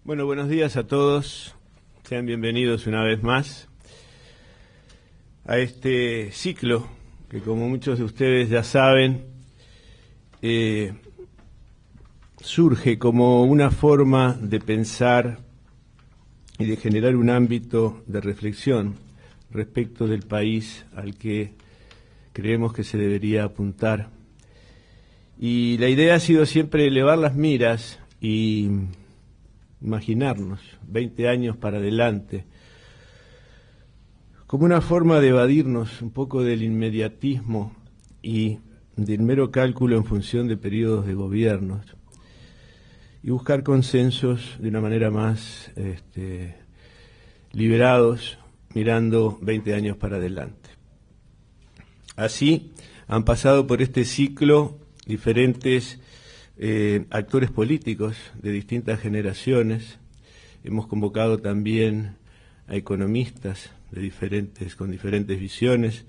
Bueno, buenos días a todos. Sean bienvenidos una vez más a este ciclo que, como muchos de ustedes ya saben, surge como una forma de pensar y de generar un ámbito de reflexión respecto del país al que creemos que se debería apuntar. Y la idea ha sido siempre elevar las miras y imaginarnos 20 años para adelante, como una forma de evadirnos un poco del inmediatismo y del mero cálculo en función de periodos de gobiernos y buscar consensos de una manera más liberados, mirando 20 años para adelante. Así han pasado por este ciclo diferentes actores políticos de distintas generaciones. Hemos convocado también a economistas con diferentes visiones,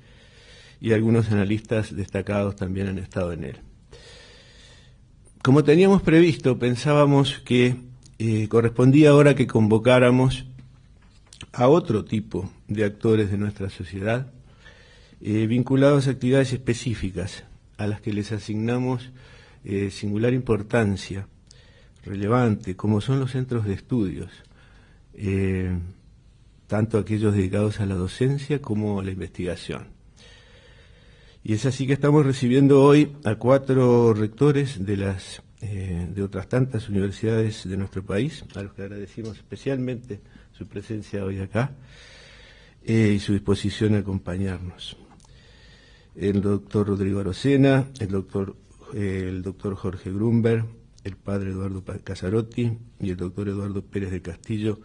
y algunos analistas destacados también han estado en él. Como teníamos previsto, pensábamos que correspondía ahora que convocáramos a otro tipo de actores de nuestra sociedad, vinculados a actividades específicas a las que les asignamos singular importancia, relevante, como son los centros de estudios, tanto aquellos dedicados a la docencia como a la investigación. Y es así que estamos recibiendo hoy a 4 rectores de otras tantas universidades de nuestro país, a los que agradecemos especialmente su presencia hoy acá y su disposición a acompañarnos. El doctor Rodrigo Arocena, el doctor Jorge Grunberg, el padre Eduardo Casarotti y el doctor Eduardo Pérez de Castillo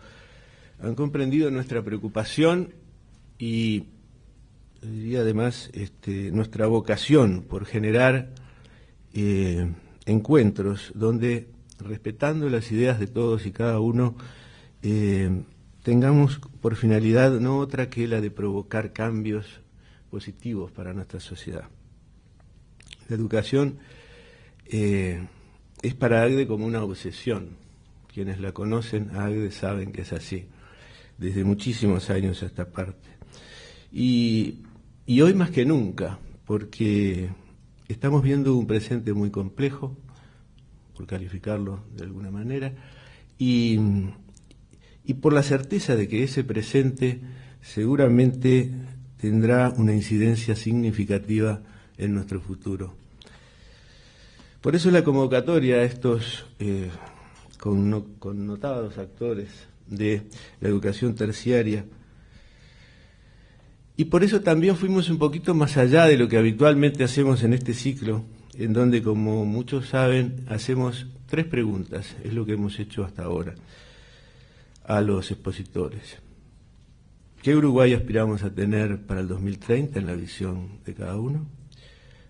han comprendido nuestra preocupación y, diría además, nuestra vocación por generar encuentros donde, respetando las ideas de todos y cada uno, tengamos por finalidad no otra que la de provocar cambios positivos para nuestra sociedad. La educación es para AGDE como una obsesión. Quienes la conocen a AGDE saben que es así, desde muchísimos años a esta parte. Y hoy más que nunca, porque estamos viendo un presente muy complejo, por calificarlo de alguna manera, y por la certeza de que ese presente seguramente tendrá una incidencia significativa en nuestro futuro. Por eso la convocatoria a estos connotados actores de la educación terciaria, y por eso también fuimos un poquito más allá de lo que habitualmente hacemos en este ciclo, en donde, como muchos saben, hacemos 3 preguntas, es lo que hemos hecho hasta ahora, a los expositores. ¿Qué Uruguay aspiramos a tener para el 2030 en la visión de cada uno?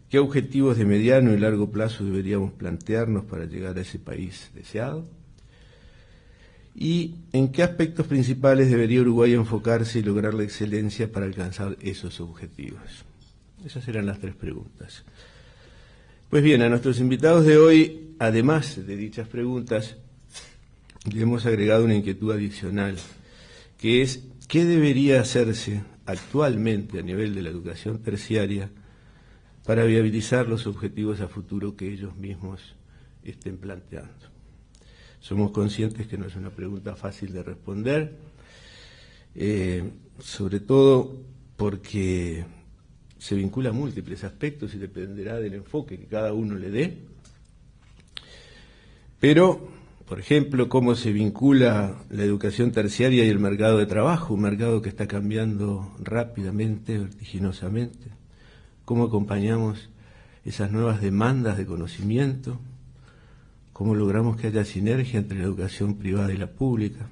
¿Qué objetivos de mediano y largo plazo deberíamos plantearnos para llegar a ese país deseado? ¿Y en qué aspectos principales debería Uruguay enfocarse y lograr la excelencia para alcanzar esos objetivos? Esas eran las 3 preguntas. Pues bien, a nuestros invitados de hoy, además de dichas preguntas, le hemos agregado una inquietud adicional, que es ¿qué debería hacerse actualmente a nivel de la educación terciaria para viabilizar los objetivos a futuro que ellos mismos estén planteando? Somos conscientes que no es una pregunta fácil de responder, sobre todo porque se vincula a múltiples aspectos y dependerá del enfoque que cada uno le dé. Pero, por ejemplo, cómo se vincula la educación terciaria y el mercado de trabajo, un mercado que está cambiando rápidamente, vertiginosamente. Cómo acompañamos esas nuevas demandas de conocimiento, cómo logramos que haya sinergia entre la educación privada y la pública,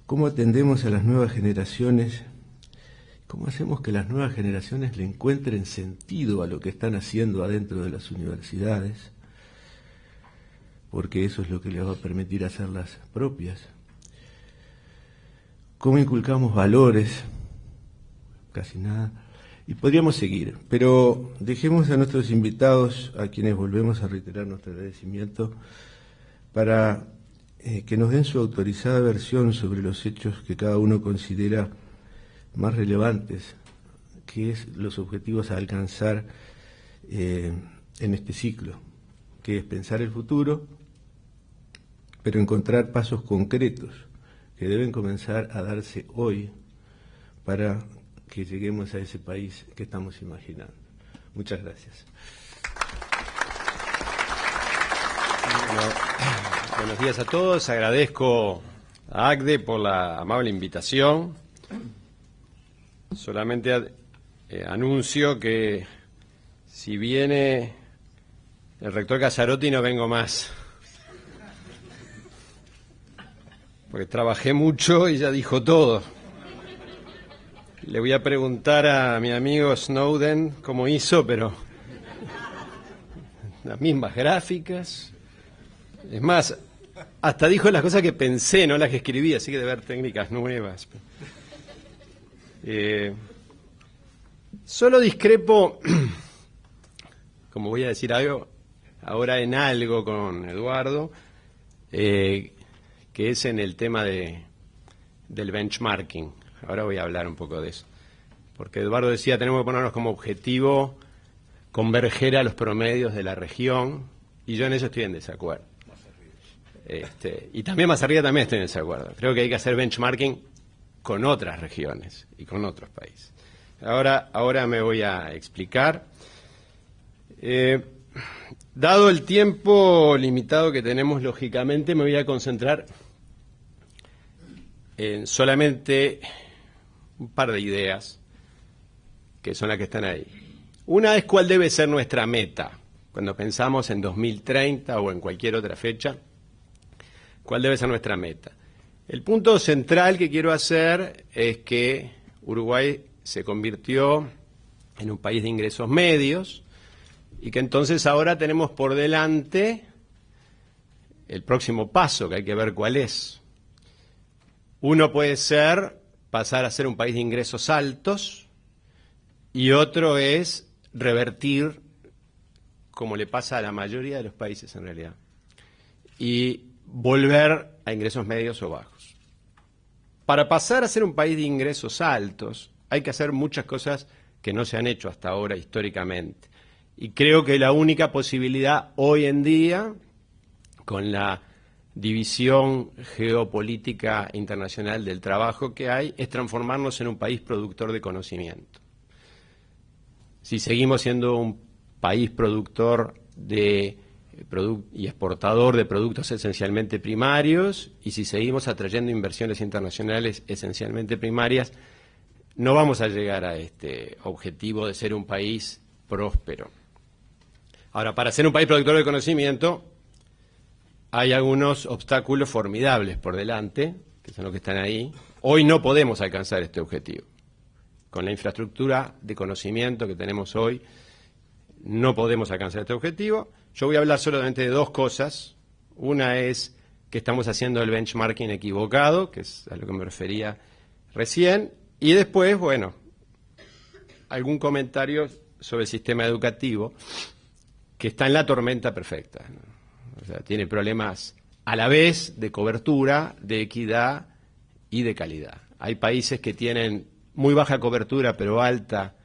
cómo atendemos a las nuevas generaciones, cómo hacemos que las nuevas generaciones le encuentren sentido a lo que están haciendo adentro de las universidades, porque eso es lo que les va a permitir hacerlas propias. Cómo inculcamos valores, casi nada. Y podríamos seguir, pero dejemos a nuestros invitados, a quienes volvemos a reiterar nuestro agradecimiento, para que nos den su autorizada versión sobre los hechos que cada uno considera más relevantes, que es los objetivos a alcanzar en este ciclo, que es pensar el futuro, pero encontrar pasos concretos que deben comenzar a darse hoy para que lleguemos a ese país que estamos imaginando. Muchas gracias. Bueno, buenos días a todos. Agradezco a ACDE por la amable invitación. Solamente anuncio que si viene el rector Casarotti no vengo más, porque trabajé mucho y ya dijo todo. Le voy a preguntar a mi amigo Snowden cómo hizo, pero las mismas gráficas. Es más, hasta dijo las cosas que pensé, no las que escribí, así que debe haber técnicas nuevas. Solo discrepo, como voy a decir algo, ahora en algo con Eduardo, que es en el tema del benchmarking. Ahora voy a hablar un poco de eso. Porque Eduardo decía, tenemos que ponernos como objetivo converger a los promedios de la región, y yo en eso estoy en desacuerdo. Y también más arriba también estoy en desacuerdo. Creo que hay que hacer benchmarking con otras regiones y con otros países. Ahora me voy a explicar. Dado el tiempo limitado que tenemos, lógicamente, me voy a concentrar en solamente un par de ideas, que son las que están ahí. Una es cuál debe ser nuestra meta, cuando pensamos en 2030 o en cualquier otra fecha, cuál debe ser nuestra meta. El punto central que quiero hacer es que Uruguay se convirtió en un país de ingresos medios y que entonces ahora tenemos por delante el próximo paso, que hay que ver cuál es. Uno puede ser pasar a ser un país de ingresos altos y otro es revertir, como le pasa a la mayoría de los países en realidad, y volver a ingresos medios o bajos. Para pasar a ser un país de ingresos altos hay que hacer muchas cosas que no se han hecho hasta ahora históricamente. Y creo que la única posibilidad hoy en día, con la división geopolítica internacional del trabajo que hay, es transformarnos en un país productor de conocimiento. Si seguimos siendo un país productor y exportador de productos esencialmente primarios, y si seguimos atrayendo inversiones internacionales esencialmente primarias, no vamos a llegar a este objetivo de ser un país próspero. Ahora, para ser un país productor de conocimiento, hay algunos obstáculos formidables por delante, que son los que están ahí. Hoy no podemos alcanzar este objetivo. Con la infraestructura de conocimiento que tenemos hoy, no podemos alcanzar este objetivo. Yo voy a hablar solamente de dos cosas. Una es que estamos haciendo el benchmarking equivocado, que es a lo que me refería recién. Y después, bueno, algún comentario sobre el sistema educativo, que está en la tormenta perfecta, ¿no? O sea, tiene problemas a la vez de cobertura, de equidad y de calidad. Hay países que tienen muy baja cobertura pero alta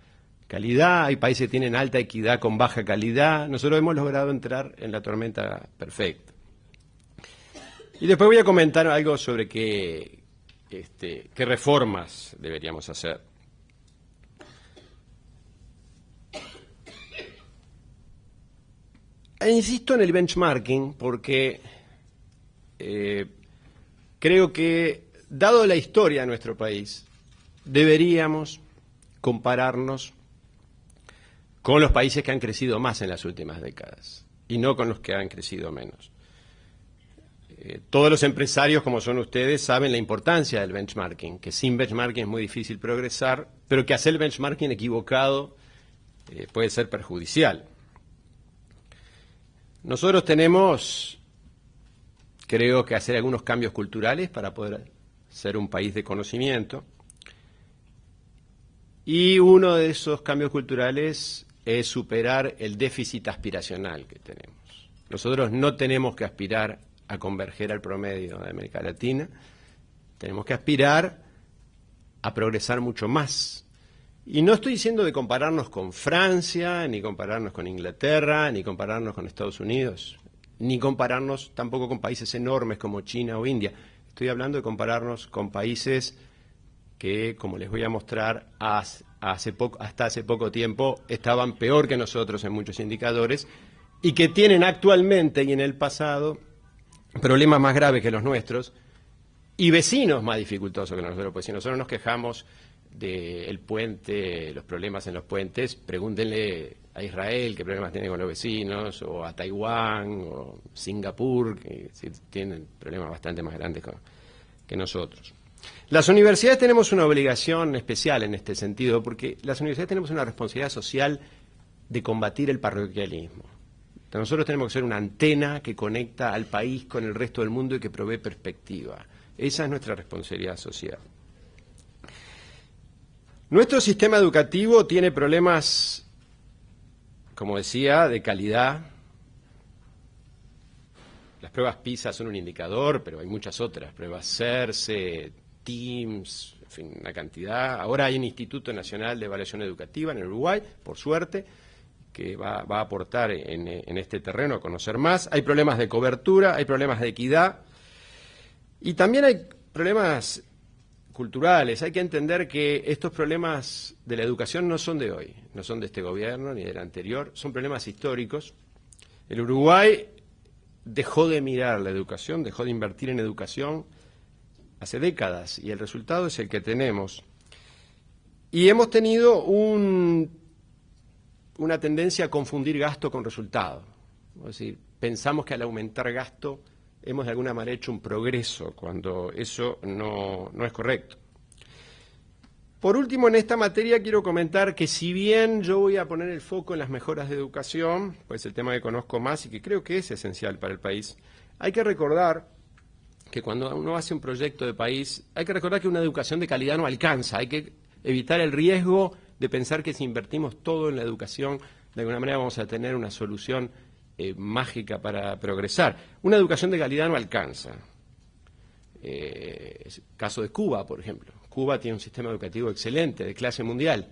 calidad, hay países que tienen alta equidad con baja calidad. Nosotros hemos logrado entrar en la tormenta perfecta. Y después voy a comentar algo sobre qué reformas deberíamos hacer. E insisto en el benchmarking porque creo que, dado la historia de nuestro país, deberíamos compararnos con los países que han crecido más en las últimas décadas y no con los que han crecido menos. Todos los empresarios, como son ustedes, saben la importancia del benchmarking, que sin benchmarking es muy difícil progresar, pero que hacer el benchmarking equivocado puede ser perjudicial. Nosotros tenemos, creo, que hacer algunos cambios culturales para poder ser un país de conocimiento. Y uno de esos cambios culturales es superar el déficit aspiracional que tenemos. Nosotros no tenemos que aspirar a converger al promedio de América Latina. Tenemos que aspirar a progresar mucho más. Y no estoy diciendo de compararnos con Francia, ni compararnos con Inglaterra, ni compararnos con Estados Unidos, ni compararnos tampoco con países enormes como China o India. Estoy hablando de compararnos con países que, como les voy a mostrar, hasta hace poco tiempo estaban peor que nosotros en muchos indicadores y que tienen actualmente y en el pasado problemas más graves que los nuestros y vecinos más dificultosos que nosotros. Pues si nosotros nos quejamos del puente, los problemas en los puentes, pregúntenle a Israel qué problemas tiene con los vecinos, o a Taiwán, o Singapur, que sí tienen problemas bastante más grandes que nosotros. Las universidades tenemos una obligación especial en este sentido, porque las universidades tenemos una responsabilidad social de combatir el parroquialismo. Nosotros tenemos que ser una antena que conecta al país con el resto del mundo y que provee perspectiva. Esa es nuestra responsabilidad social. Nuestro sistema educativo tiene problemas, como decía, de calidad. Las pruebas PISA son un indicador, pero hay muchas otras, pruebas CERCE, TIMSS, en fin, una cantidad. Ahora hay un Instituto Nacional de Evaluación Educativa en el Uruguay, por suerte, que va a aportar en este terreno a conocer más. Hay problemas de cobertura, hay problemas de equidad y también hay problemas culturales. Hay que entender que estos problemas de la educación no son de hoy, no son de este gobierno ni del anterior, son problemas históricos. El Uruguay dejó de mirar la educación, dejó de invertir en educación hace décadas y el resultado es el que tenemos. Y hemos tenido una tendencia a confundir gasto con resultado. Es decir, pensamos que al aumentar gasto hemos de alguna manera hecho un progreso, cuando eso no es correcto. Por último, en esta materia quiero comentar que si bien yo voy a poner el foco en las mejoras de educación, pues el tema que conozco más y que creo que es esencial para el país, hay que recordar que cuando uno hace un proyecto de país, hay que recordar que una educación de calidad no alcanza, hay que evitar el riesgo de pensar que si invertimos todo en la educación, de alguna manera vamos a tener una solución mágica para progresar. Una educación de calidad no alcanza. Caso de Cuba, por ejemplo. Cuba tiene un sistema educativo excelente, de clase mundial,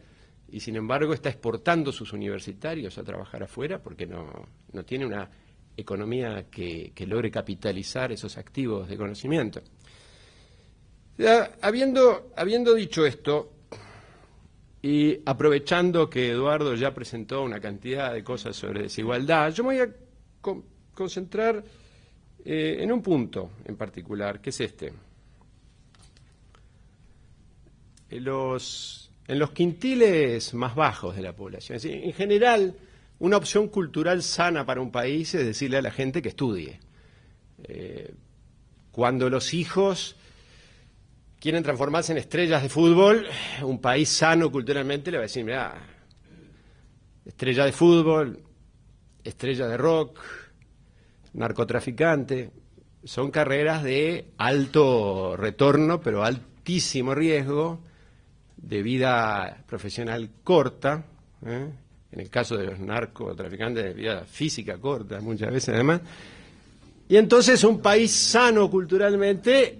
y sin embargo está exportando sus universitarios a trabajar afuera porque no tiene una economía que logre capitalizar esos activos de conocimiento. Ya, habiendo dicho esto, y aprovechando que Eduardo ya presentó una cantidad de cosas sobre desigualdad, yo me voy a concentrar en un punto en particular, que es este. En los quintiles más bajos de la población, es decir, en general, una opción cultural sana para un país es decirle a la gente que estudie. Cuando los hijos quieren transformarse en estrellas de fútbol, un país sano culturalmente le va a decir, mira, estrella de fútbol, estrella de rock, narcotraficante, son carreras de alto retorno, pero altísimo riesgo, de vida profesional corta, en el caso de los narcotraficantes, de vida física corta, muchas veces además. Y entonces un país sano culturalmente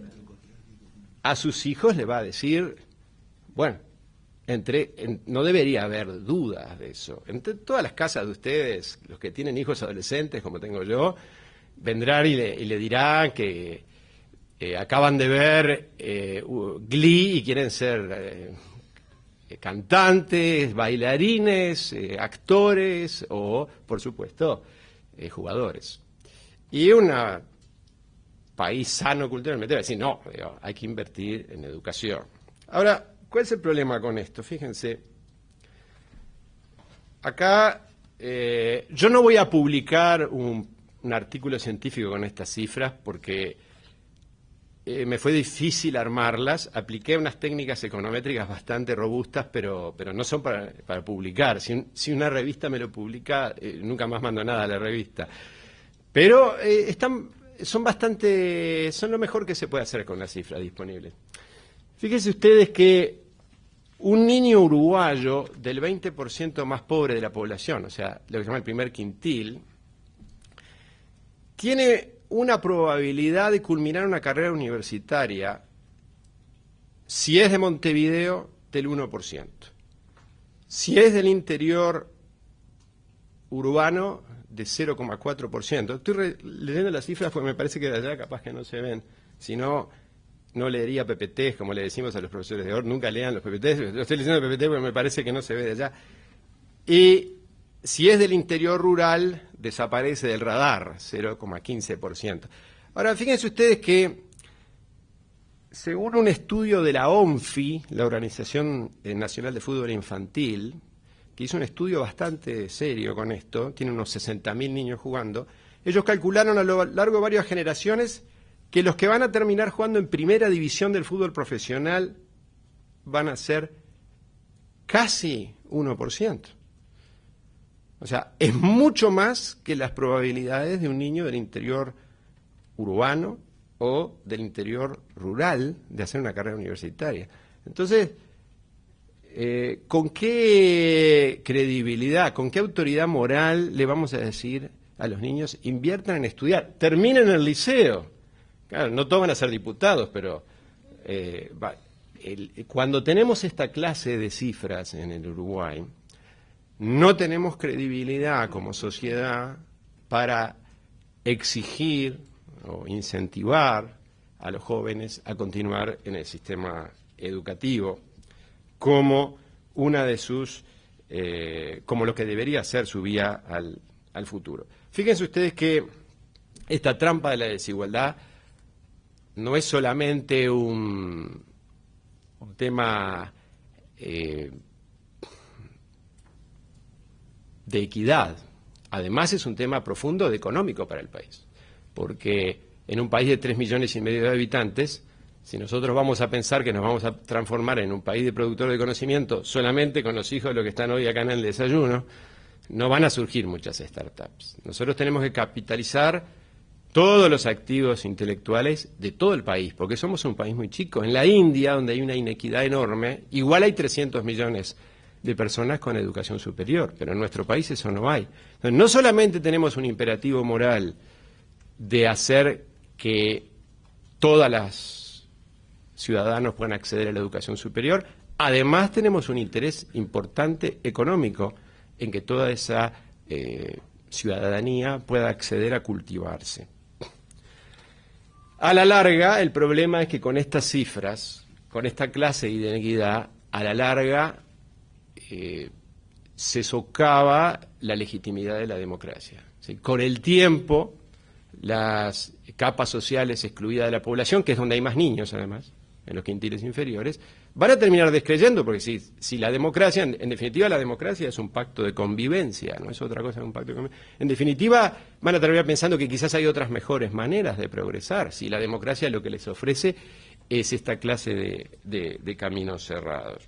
a sus hijos le va a decir, bueno, no debería haber dudas de eso. Entre todas las casas de ustedes, los que tienen hijos adolescentes, como tengo yo, vendrán y le dirán que acaban de ver Glee y quieren ser cantantes, bailarines, actores o, por supuesto, jugadores. Y una país sano culturalmente va a decir, no, hay que invertir en educación. Ahora, ¿cuál es el problema con esto? Fíjense, acá yo no voy a publicar un artículo científico con estas cifras porque me fue difícil armarlas. Apliqué unas técnicas econométricas bastante robustas, pero no son para publicar. Si una revista me lo publica, nunca más mando nada a la revista. Pero son lo mejor que se puede hacer con las cifras disponibles. Fíjense ustedes que un niño uruguayo del 20% más pobre de la población, o sea, lo que se llama el primer quintil, tiene una probabilidad de culminar una carrera universitaria, si es de Montevideo, del 1%. Si es del interior urbano, de 0,4%. Estoy leyendo las cifras porque me parece que de allá capaz que no se ven. Si no, no leería PPTs, como le decimos a los profesores de OR. Nunca lean los PPTs. Yo estoy leyendo PPT porque me parece que no se ve de allá. Y si es del interior rural, desaparece del radar, 0,15%. Ahora, fíjense ustedes que, según un estudio de la ONFI, la Organización Nacional de Fútbol Infantil, que hizo un estudio bastante serio con esto, tiene unos 60.000 niños jugando, ellos calcularon a lo largo de varias generaciones que los que van a terminar jugando en primera división del fútbol profesional van a ser casi 1%. O sea, es mucho más que las probabilidades de un niño del interior urbano o del interior rural de hacer una carrera universitaria. Entonces, ¿con qué credibilidad, con qué autoridad moral le vamos a decir a los niños inviertan en estudiar, terminen el liceo? Claro, no todos van a ser diputados, pero cuando tenemos esta clase de cifras en el Uruguay, no tenemos credibilidad como sociedad para exigir o incentivar a los jóvenes a continuar en el sistema educativo como una de sus, como lo que debería ser su vía al futuro. Fíjense ustedes que esta trampa de la desigualdad no es solamente un tema de equidad, además es un tema profundo de económico para el país, porque en un país de 3,5 millones de habitantes, si nosotros vamos a pensar que nos vamos a transformar en un país de productores de conocimiento solamente con los hijos de los que están hoy acá en el desayuno, no van a surgir muchas startups. Nosotros tenemos que capitalizar todos los activos intelectuales de todo el país, porque somos un país muy chico. En la India, donde hay una inequidad enorme, igual hay 300 millones de personas con educación superior, pero en nuestro país eso no hay. Entonces, no solamente tenemos un imperativo moral de hacer que todas las ciudadanos puedan acceder a la educación superior, además tenemos un interés importante económico en que toda esa ciudadanía pueda acceder a cultivarse. A la larga, el problema es que con estas cifras, con esta clase de inequidad, a la larga se socava la legitimidad de la democracia. ¿Sí? Con el tiempo, las capas sociales excluidas de la población, que es donde hay más niños además, en los quintiles inferiores, van a terminar descreyendo, porque si la democracia, en definitiva la democracia es un pacto de convivencia, no es otra cosa que un pacto de convivencia. En definitiva, van a terminar pensando que quizás hay otras mejores maneras de progresar, si la democracia lo que les ofrece es esta clase de caminos cerrados.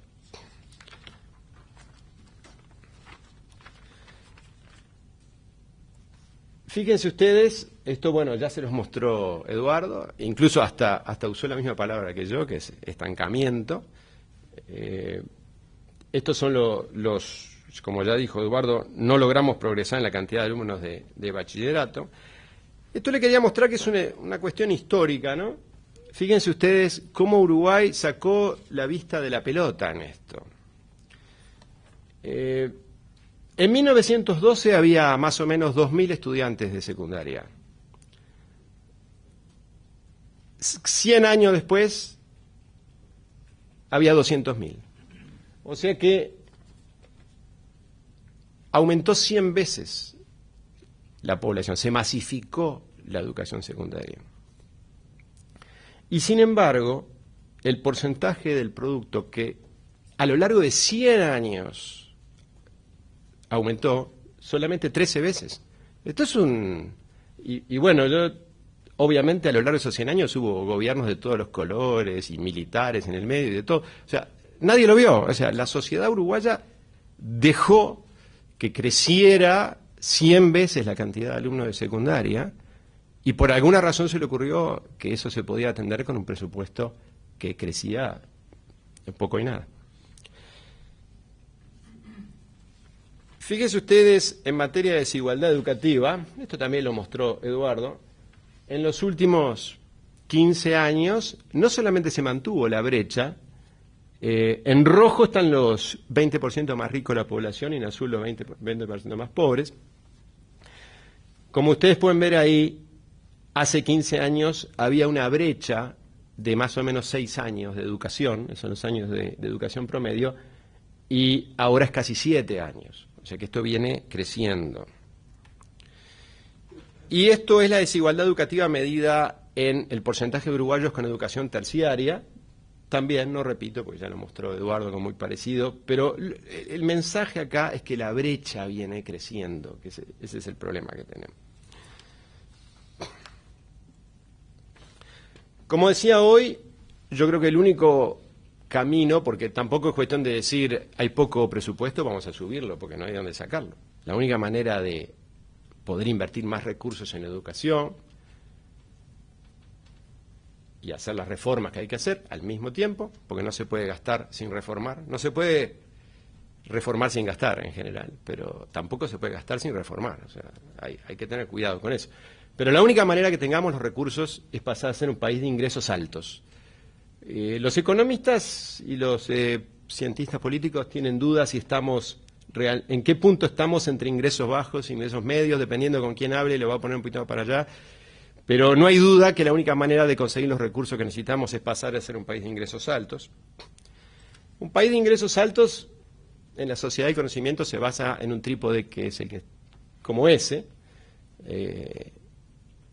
Fíjense ustedes, esto bueno, ya se los mostró Eduardo, incluso hasta usó la misma palabra que yo, que es estancamiento. Estos son los, como ya dijo Eduardo, no logramos progresar en la cantidad de alumnos de bachillerato. Esto le quería mostrar que es una cuestión histórica, ¿no? Fíjense ustedes cómo Uruguay sacó la vista de la pelota en esto. En 1912 había más o menos 2.000 estudiantes de secundaria. 100 años después había 200.000. O sea que aumentó 100 veces la población, se masificó la educación secundaria. Y sin embargo, el porcentaje del producto que a lo largo de 100 años aumentó solamente 13 veces. Esto es y bueno, obviamente a lo largo de esos 100 años hubo gobiernos de todos los colores y militares en el medio y de todo. O sea, nadie lo vio. O sea, la sociedad uruguaya dejó que creciera 100 veces la cantidad de alumnos de secundaria y por alguna razón se le ocurrió que eso se podía atender con un presupuesto que crecía poco y nada. Fíjense ustedes en materia de desigualdad educativa, esto también lo mostró Eduardo, en los últimos 15 años no solamente se mantuvo la brecha, en rojo están los 20% más ricos de la población y en azul los 20% más pobres. Como ustedes pueden ver ahí, hace 15 años había una brecha de más o menos 6 años de educación, esos son los años de educación promedio, y ahora es casi 7 años. O sea que esto viene creciendo. Y esto es la desigualdad educativa medida en el porcentaje de uruguayos con educación terciaria. También, no repito, porque ya lo mostró Eduardo con muy parecido, pero el mensaje acá es que la brecha viene creciendo, que ese es el problema que tenemos. Como decía hoy, yo creo que el único camino, porque tampoco es cuestión de decir hay poco presupuesto, vamos a subirlo, porque no hay dónde sacarlo. La única manera de poder invertir más recursos en educación y hacer las reformas que hay que hacer al mismo tiempo, porque no se puede gastar sin reformar, no se puede reformar sin gastar en general, pero tampoco se puede gastar sin reformar, o sea, hay que tener cuidado con eso. Pero la única manera que tengamos los recursos es pasar a ser un país de ingresos altos. Los economistas y los cientistas políticos tienen dudas si estamos en qué punto estamos entre ingresos bajos e ingresos medios, dependiendo con quién hable, lo voy a poner un poquito para allá. Pero no hay duda que la única manera de conseguir los recursos que necesitamos es pasar a ser un país de ingresos altos. Un país de ingresos altos en la sociedad del conocimiento se basa en un trípode que es el que, como ese,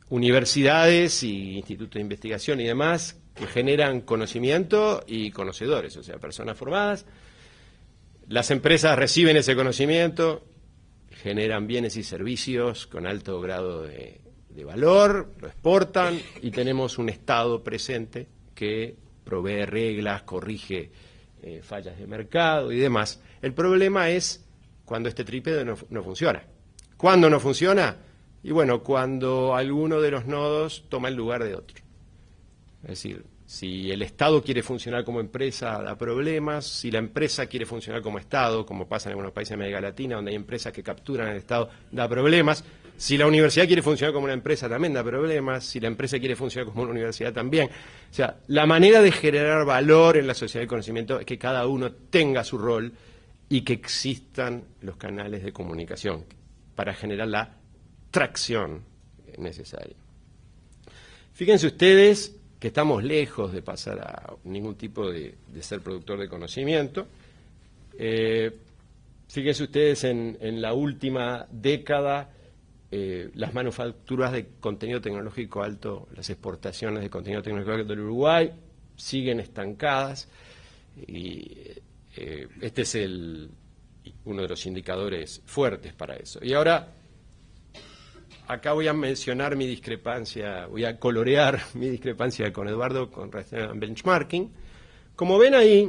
universidades y institutos de investigación y demás que generan conocimiento y conocedores, o sea, personas formadas. Las empresas reciben ese conocimiento, generan bienes y servicios con alto grado de valor, lo exportan y tenemos un Estado presente que provee reglas, corrige fallas de mercado y demás. El problema es cuando este trípode no funciona. ¿Cuándo no funciona? Y bueno, cuando alguno de los nodos toma el lugar de otro. Es decir, si el Estado quiere funcionar como empresa, da problemas. Si la empresa quiere funcionar como Estado, como pasa en algunos países de América Latina, donde hay empresas que capturan al Estado, da problemas. Si la universidad quiere funcionar como una empresa, también da problemas. Si la empresa quiere funcionar como una universidad, también. O sea, la manera de generar valor en la sociedad del conocimiento es que cada uno tenga su rol y que existan los canales de comunicación para generar la tracción necesaria. Fíjense ustedes que estamos lejos de pasar a ningún tipo de ser productor de conocimiento. Fíjense ustedes en la última década, las manufacturas de contenido tecnológico alto, las exportaciones de contenido tecnológico alto del Uruguay siguen estancadas y este es uno de los indicadores fuertes para eso. Y ahora, acá voy a mencionar mi discrepancia, voy a colorear mi discrepancia con Eduardo con relación al benchmarking. Como ven ahí,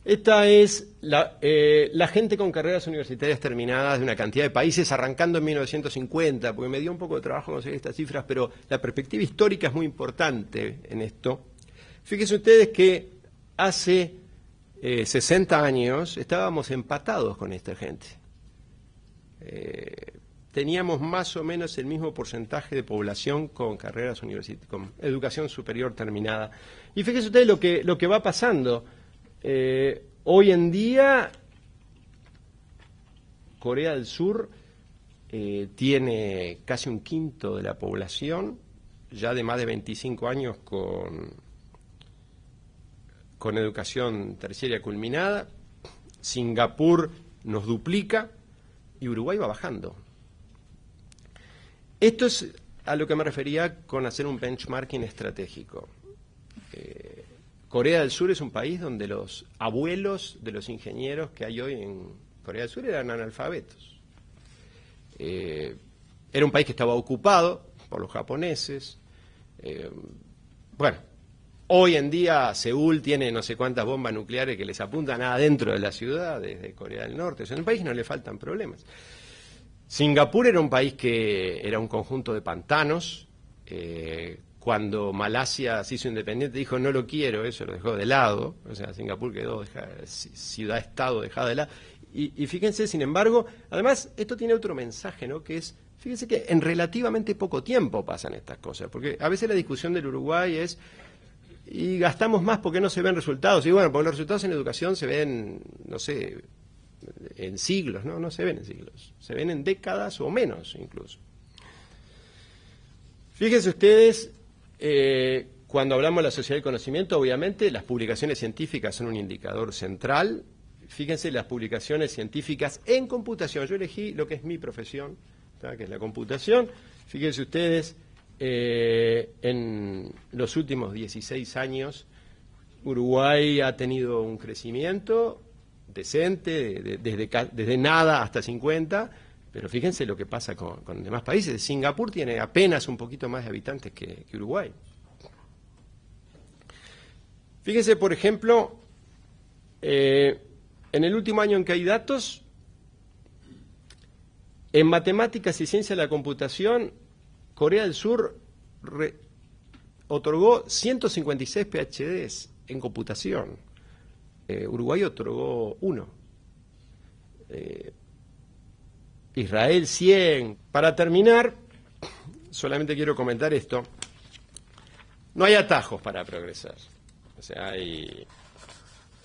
esta es la gente con carreras universitarias terminadas de una cantidad de países, arrancando en 1950, porque me dio un poco de trabajo conseguir estas cifras, pero la perspectiva histórica es muy importante en esto. Fíjense ustedes que hace 60 años estábamos empatados con esta gente. Teníamos más o menos el mismo porcentaje de población con carreras universitarias, con educación superior terminada. Y fíjense ustedes lo que va pasando. Hoy en día, Corea del Sur tiene casi un quinto de la población, ya de más de 25 años con educación terciaria culminada. Singapur nos duplica y Uruguay va bajando. Esto es a lo que me refería con hacer un benchmarking estratégico. Corea del Sur es un país donde los abuelos de los ingenieros que hay hoy en Corea del Sur eran analfabetos. Era un país que estaba ocupado por los japoneses. Bueno, hoy en día Seúl tiene no sé cuántas bombas nucleares que les apuntan adentro de la ciudad, desde Corea del Norte. O sea, es un país que no le faltan problemas. Singapur era un país que era un conjunto de pantanos. Cuando Malasia se hizo independiente dijo no lo quiero, eso lo dejó de lado. O sea, Singapur quedó ciudad-estado dejada de lado. Y fíjense, sin embargo, además esto tiene otro mensaje, ¿no? Que es Fíjese que en relativamente poco tiempo pasan estas cosas, porque a veces la discusión del Uruguay es, y gastamos más porque no se ven resultados, y bueno, porque los resultados en educación se ven, no sé, en siglos, no se ven en siglos, se ven en décadas o menos incluso. Fíjense ustedes, cuando hablamos de la sociedad del conocimiento, obviamente las publicaciones científicas son un indicador central. Fíjense las publicaciones científicas en computación. Yo elegí lo que es mi profesión, ¿tá?, que es la computación. Fíjense ustedes, en los últimos 16 años, Uruguay ha tenido un crecimiento decente, desde nada hasta 50, pero fíjense lo que pasa con demás países. Singapur tiene apenas un poquito más de habitantes que Uruguay. Fíjense, por ejemplo, en el último año en que hay datos, en matemáticas y ciencia de la computación, Corea del Sur otorgó 156 PhDs en computación. Uruguay otorgó 1. Israel 100. Para terminar, solamente quiero comentar esto. No hay atajos para progresar. O sea, hay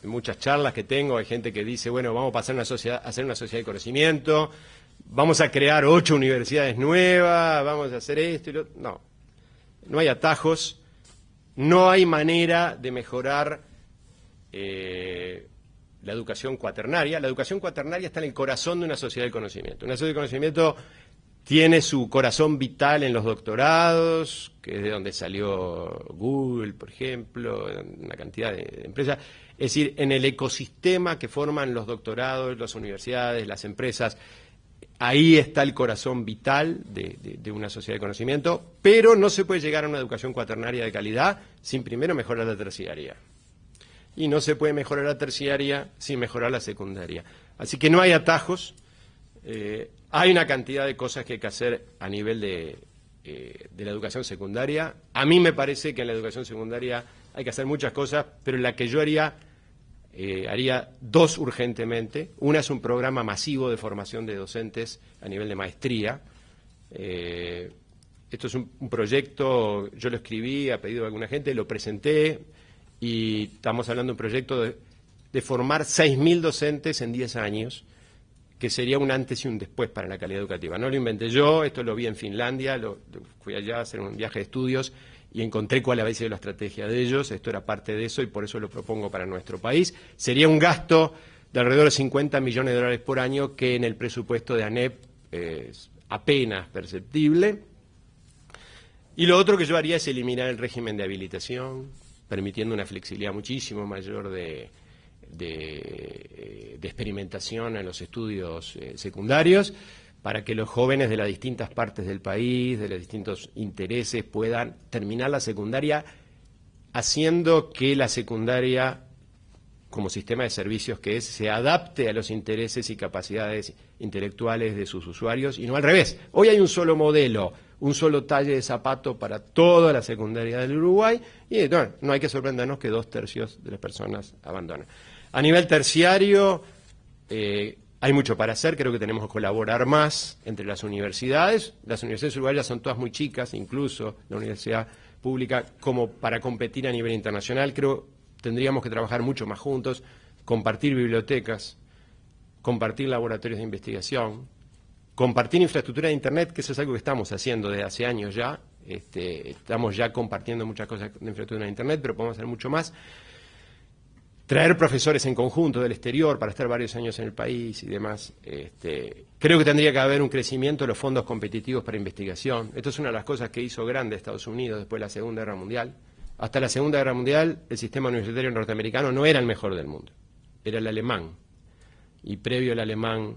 muchas charlas que tengo, hay gente que dice, bueno, vamos a pasar a hacer una sociedad de conocimiento, vamos a crear 8 universidades nuevas, vamos a hacer esto y lo... No hay atajos, no hay manera de mejorar la educación cuaternaria. La educación cuaternaria está en el corazón de una sociedad del conocimiento. Una sociedad del conocimiento tiene su corazón vital en los doctorados, que es de donde salió Google, por ejemplo, una cantidad de empresas. Es decir, en el ecosistema que forman los doctorados, las universidades, las empresas, ahí está el corazón vital de una sociedad de conocimiento, pero no se puede llegar a una educación cuaternaria de calidad sin primero mejorar la terciaria. Y no se puede mejorar la terciaria sin mejorar la secundaria. Así que no hay atajos. Hay una cantidad de cosas que hay que hacer a nivel de la educación secundaria. A mí me parece que en la educación secundaria hay que hacer muchas cosas, pero la que yo haría 2 urgentemente. Una es un programa masivo de formación de docentes a nivel de maestría. Esto es un proyecto, yo lo escribí a pedido de alguna gente, lo presenté, y estamos hablando de un proyecto de formar 6.000 docentes en 10 años, que sería un antes y un después para la calidad educativa. No lo inventé yo, esto lo vi en Finlandia, fui allá a hacer un viaje de estudios y encontré cuál había sido la estrategia de ellos. Esto era parte de eso y por eso lo propongo para nuestro país. Sería un gasto de alrededor de 50 millones de dólares por año, que en el presupuesto de ANEP es apenas perceptible. Y lo otro que yo haría es eliminar el régimen de habilitación, permitiendo una flexibilidad muchísimo mayor de experimentación en los estudios secundarios, para que los jóvenes de las distintas partes del país, de los distintos intereses, puedan terminar la secundaria, haciendo que la secundaria, como sistema de servicios que es, se adapte a los intereses y capacidades intelectuales de sus usuarios, y no al revés. Hoy hay un solo modelo, un solo talle de zapato para toda la secundaria del Uruguay, y no hay que sorprendernos que 2/3 de las personas abandonan. A nivel terciario, hay mucho para hacer. Creo que tenemos que colaborar más entre las universidades. Las universidades uruguayas son todas muy chicas, incluso la universidad pública, como para competir a nivel internacional. Creo que tendríamos que trabajar mucho más juntos, compartir bibliotecas, compartir laboratorios de investigación, compartir infraestructura de Internet, que eso es algo que estamos haciendo desde hace años ya. Estamos ya compartiendo muchas cosas de infraestructura de Internet, pero podemos hacer mucho más. Traer profesores en conjunto del exterior para estar varios años en el país y demás. Creo que tendría que haber un crecimiento de los fondos competitivos para investigación. Esto es una de las cosas que hizo grande Estados Unidos después de la Segunda Guerra Mundial. Hasta la Segunda Guerra Mundial, el sistema universitario norteamericano no era el mejor del mundo, era el alemán. Y previo al alemán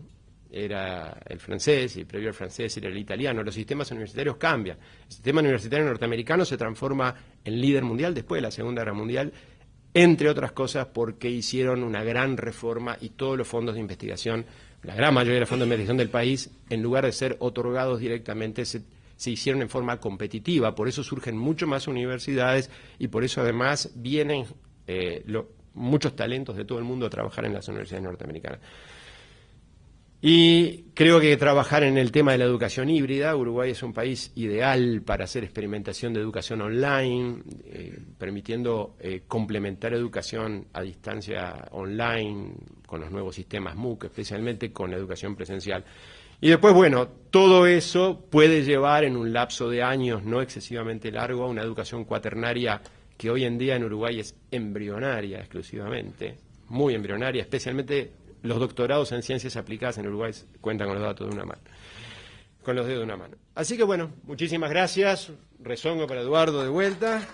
era el francés, y previo al francés era el italiano. Los sistemas universitarios cambian. El sistema universitario norteamericano se transforma en líder mundial después de la Segunda Guerra Mundial, entre otras cosas porque hicieron una gran reforma y todos los fondos de investigación, la gran mayoría de los fondos de investigación del país, en lugar de ser otorgados directamente, se hicieron en forma competitiva. Por eso surgen mucho más universidades y por eso además vienen muchos talentos de todo el mundo a trabajar en las universidades norteamericanas. Y creo que trabajar en el tema de la educación híbrida. Uruguay es un país ideal para hacer experimentación de educación online, permitiendo complementar educación a distancia online con los nuevos sistemas MOOC, especialmente con la educación presencial. Y después, bueno, todo eso puede llevar en un lapso de años no excesivamente largo a una educación cuaternaria que hoy en día en Uruguay es embrionaria exclusivamente, muy embrionaria, especialmente los doctorados en ciencias aplicadas en Uruguay cuentan con los datos de una mano, con los dedos de una mano. Así que bueno, muchísimas gracias, rezongo para Eduardo de vuelta.